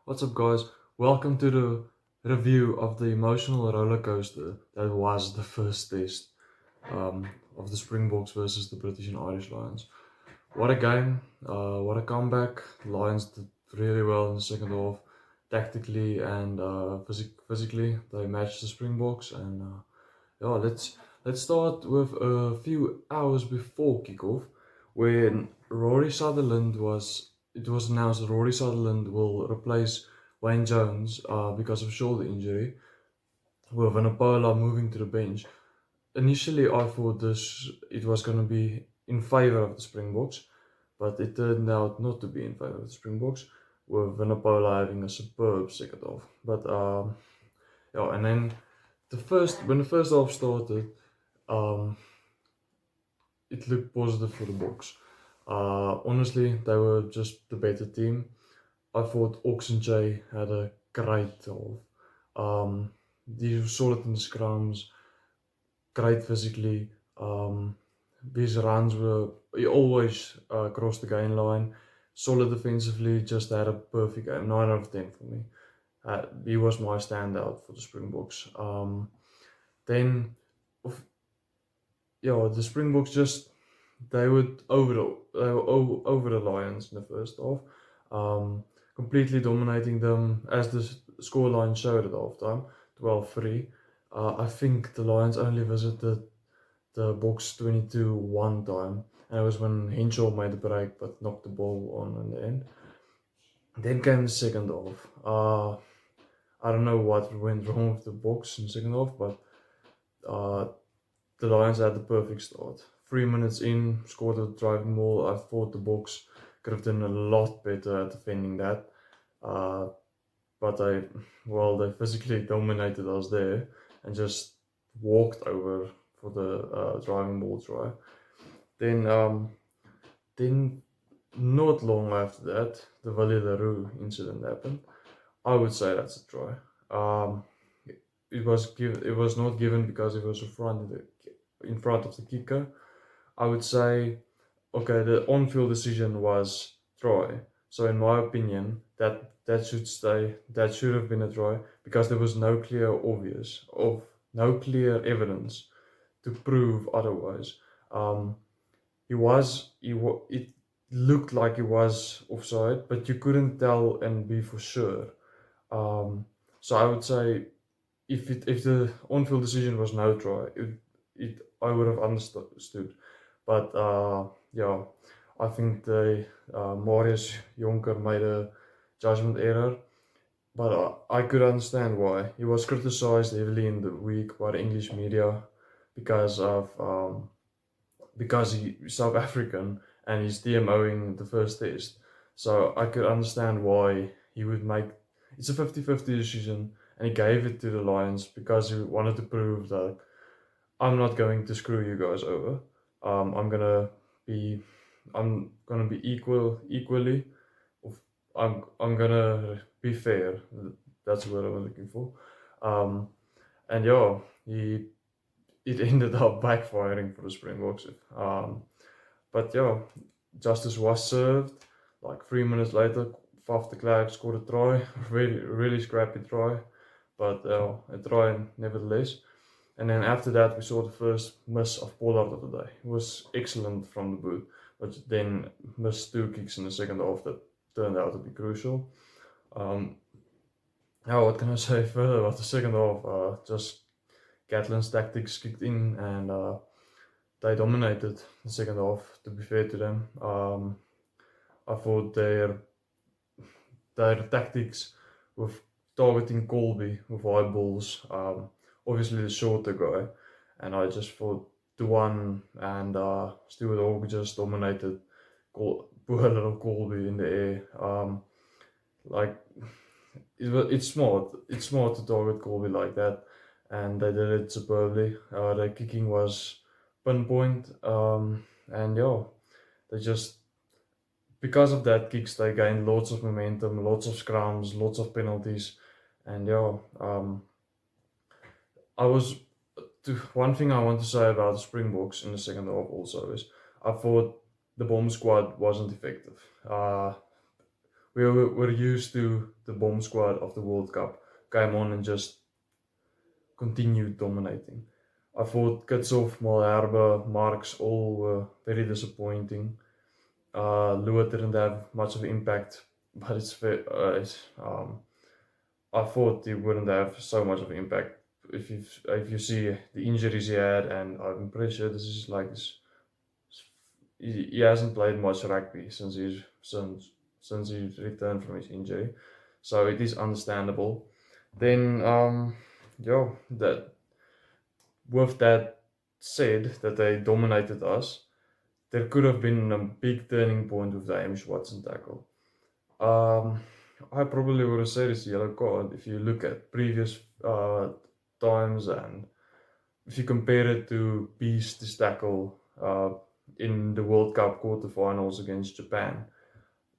What's up, guys? Welcome to the review of the emotional roller coaster that was the first test of the Springboks versus the British and Irish Lions. What a game! What a comeback! Lions did really well in the second half, tactically and physically. They matched the Springboks, and yeah, let's start with a few hours before kickoff, when Rory Sutherland was. It was announced that Rory Sutherland will replace Wayne Jones because of shoulder injury, with Vanapola moving to the bench. Initially, I thought it was going to be in favor of the Springboks, but it turned out not to be in favor of the Springboks, with Vanapola having a superb second half. But yeah, and then when the first half started, um, it looked positive for the Boks. Honestly, they were just the better team. I thought Ox and Jay had a great half. They were solid in the scrums, great physically. His runs were he always crossed the gain line. Solid defensively, just had a perfect game. 9 out of 10 for me. He was my standout for the Springboks. Then, yeah, the Springboks just they were over the Lions in the first half, completely dominating them as the scoreline showed at halftime, 12-3. I think the Lions only visited the box 22 one time, and it was when Henshaw made the break but knocked the ball on in the end. Then came the second half. I don't know what went wrong with the box in the second half, but uh, the Lions had the perfect start. 3 minutes in, scored a driving ball. I thought the Boks could have done a lot better at defending that. Uh, but they physically dominated us there and just walked over for the driving ball try. Then, then not long after that, the Valle Larue incident happened. I would say that's a try. Um, it was not given because it was in front of the kicker. I would say, okay, the on-field decision was try. So in my opinion, that should stay. That should have been a try because there was no clear evidence to prove otherwise. Um, it looked like he was offside, but you couldn't tell and be for sure. Um, so I would say if the on-field decision was no try, I would have understood. But yeah, I think the Marius Jonker made a judgment error. But I could understand why he was criticized heavily in the week by the English media because of because he's South African and he's DMOing the first test. So I could understand why he would make it's a 50-50 decision, and he gave it to the Lions because he wanted to prove that I'm not going to screw you guys over. Um, I'm gonna be I'm gonna be equally. I'm gonna be fair. That's what I'm looking for. Um, and yeah, it ended up backfiring for the Springboks. But yeah, justice was served. Like 3 minutes later, Faf de Klerk scored a try, really scrappy try, but a try nevertheless. And then after that, we saw the first miss of Pollard of the day. It was excellent from the boot, but then missed two kicks in the second half that turned out to be crucial. Um, now, what can I say further about the second half? Just Gatlin's tactics kicked in, and they dominated the second half. To be fair to them, I thought their tactics with targeting Colby with high balls, obviously the shorter guy, and I just thought the one and Stuart Hawk just dominated poor little Colby in the air. Like it's smart. It's smart to target Colby like that, and they did it superbly. Their kicking was pinpoint, and yeah, they just because of that kicks they gained lots of momentum, lots of scrums, lots of penalties, and yeah, I was one thing I want to say about the Springboks in the second half also is I thought the bomb squad wasn't effective. we're used to the bomb squad of the World Cup came on and just continued dominating. I thought Kitshoff, Malherbe, Marks all were very disappointing. Lua didn't have much of an impact, but I thought he wouldn't have so much of an impact if you see the injuries he had, and I'm pretty sure this is like he hasn't played much rugby since he returned from his injury, so it is understandable. Then yeah, that with that said, that they dominated us, there could have been a big turning point with the Hamish Watson tackle. Um, I probably would have said it's a yellow card if you look at previous times, and if you compare it to Beast's tackle in the World Cup quarterfinals against Japan,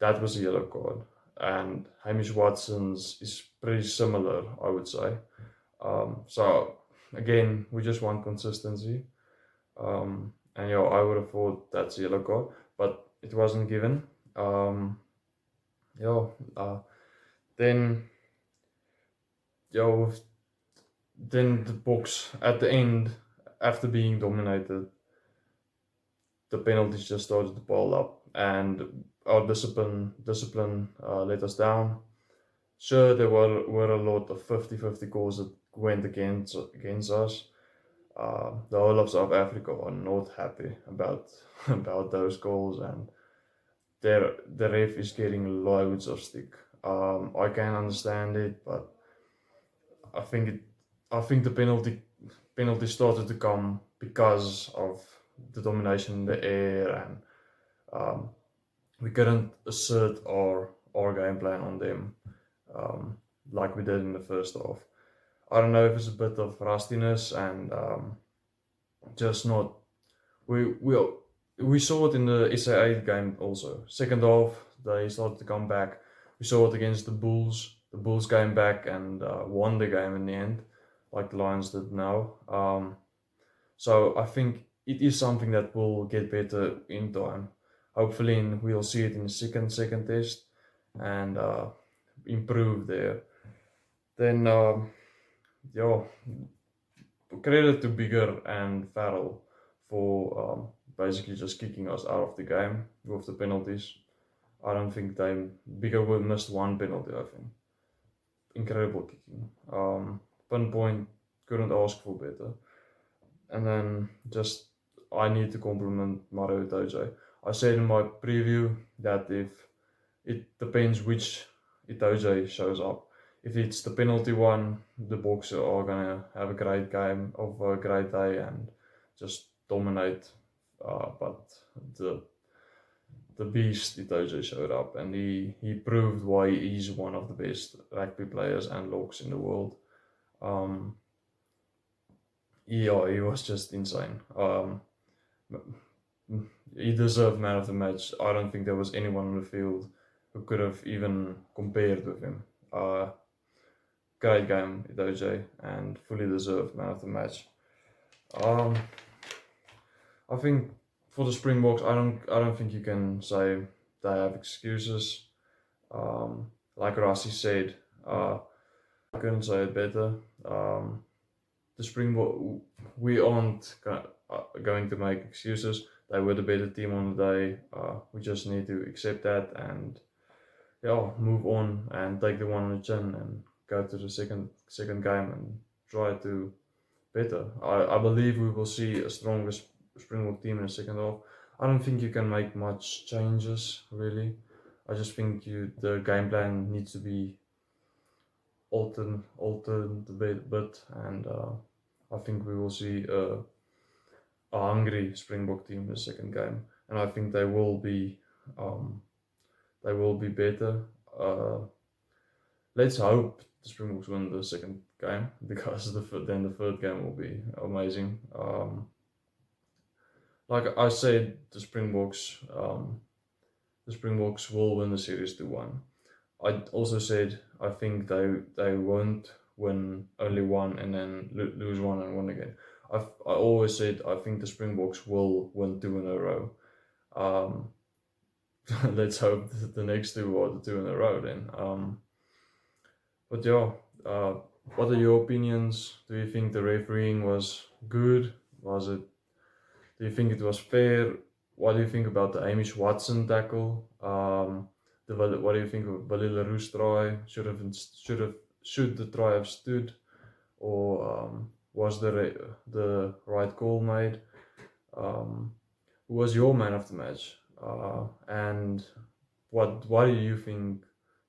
that was a yellow card. And Hamish Watson's is pretty similar, I would say. So again, we just want consistency. And yeah, I would have thought that's a yellow card, but it wasn't given. Um, yeah, then yeah, then the Boks at the end, after being dominated, the penalties just started to pile up, and our discipline let us down. Sure, there were a lot of 50-50 calls that went against us. The whole of South Africa are not happy about about those calls, and the ref is getting loads of stick. I can understand it, but I think it I think the penalty started to come because of the domination in the air, and um, we couldn't assert our game plan on them like we did in the first half. I don't know if it's a bit of rustiness and just not we we saw it in the SA8 game also. Second half they started to come back. We saw it against the Bulls. The Bulls came back and won the game in the end, like the Lions did now. So I think it is something that will get better in time. Hopefully, we'll see it in the second test and improve there. Then yeah, credit to Bigger and Farrell for basically just kicking us out of the game with the penalties. I don't think Bigger would missed one penalty. I think incredible kicking. Pinpoint, couldn't ask for better. And then just I need to compliment Mario Itoje. I said in my preview that if it depends which Itoje shows up. If it's the penalty one, the Boxers are gonna have a great game of a great day and just dominate. But the beast Itoje showed up, and he proved why he's one of the best rugby players and locks in the world. Yeah, he was just insane. He deserved man of the match. I don't think there was anyone on the field who could have even compared with him. Great game, Itoje, and fully deserved man of the match. Um, I think for the Springboks, I don't think you can say they have excuses. Like Rassi said, I couldn't say it better. The Springbok, we aren't going to make excuses. They were the better team on the day. We just need to accept that and yeah, move on and take the one on the chin and go to the second game and try to better. I believe we will see a stronger Springbok team in the second half. I don't think you can make much changes really. I just think the game plan needs to be altered a bit, and I think we will see a hungry Springbok team in the second game, and I think they will be better. Let's hope the Springboks win the second game because then the third game will be amazing. Like I said, the Springboks will win the series 2-1. I also said I think they won't win only one and then lose one and win again. I always said I think the Springboks will win two in a row. let's hope that the next two are the two in a row then. But yeah, uh, what are your opinions? Do you think the refereeing was good? Was it? Do you think it was fair? What do you think about the Amish Watson tackle? What do you think of Billy LaRousse try? Should the try have stood, or was the right call made? Who was your man of the match? And what do you think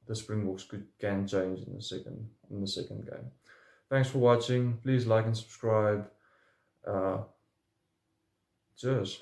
the Springboks can change in the second game? Thanks for watching. Please like and subscribe. Uh, cheers.